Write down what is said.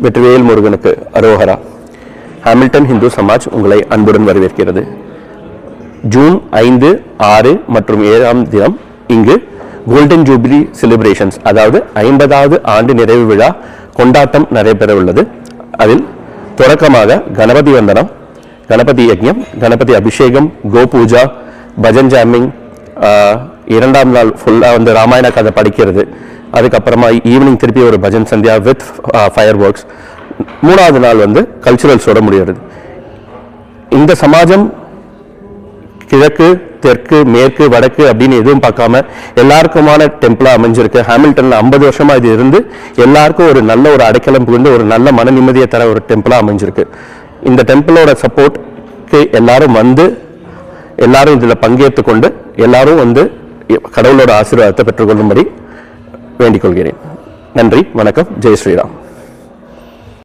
வெற்றிவேல் முருகனுக்கு அரோகரா. ஹாமில்டன் ஹிந்து சமாஜ் உங்களை அன்புடன் வரவேற்கிறது. ஜூன் 5, 6 மற்றும் 7ஆம் தினம் இங்கு கோல்டன் ஜூபிலி செலிப்ரேஷன்ஸ், அதாவது 50வது ஆண்டு நிறைவு விழா கொண்டாட்டம் நடைபெற உள்ளது. அதில் தொடக்கமாக கணபதி வந்தனம், கணபதி யஜ்ஞம், கணபதி அபிஷேகம், கோபூஜா, பஜன் ஜாமிங், 2ஆம் நாள் ஃபுல்லாக ராமாயண கதை படிக்கிறது. அதுக்கப்புறமா ஈவினிங் திருப்பி ஒரு bhajan Sandhya with fire works. 3ஆவது நாள் கல்ச்சுரல்ஸோட முடிகிறது. இந்த சமாஜம் கிழக்கு, தெற்கு, மேற்கு, வடக்கு அப்படின்னு எதுவும் பார்க்காம எல்லாருக்குமான டெம்பிளா அமைஞ்சிருக்கு. ஹாமில்டன்ல 50 வருஷமா இது இருந்து எல்லாருக்கும் ஒரு நல்ல ஒரு அடைக்கலம் புகுந்து ஒரு நல்ல மன நிம்மதியை தர ஒரு டெம்பிளா அமைஞ்சிருக்கு. இந்த டெம்பிளோட சப்போர்ட்க்கு எல்லாரும் இதுல பங்கேற்று கொண்டு எல்லாரும் கடவுளோட ஆசீர்வாதத்தை பெற்றுக்கொள்ளும்படி வேண்டிக் கொள்கிறேன். நன்றி, வணக்கம், ஜெய் ஸ்ரீராம்.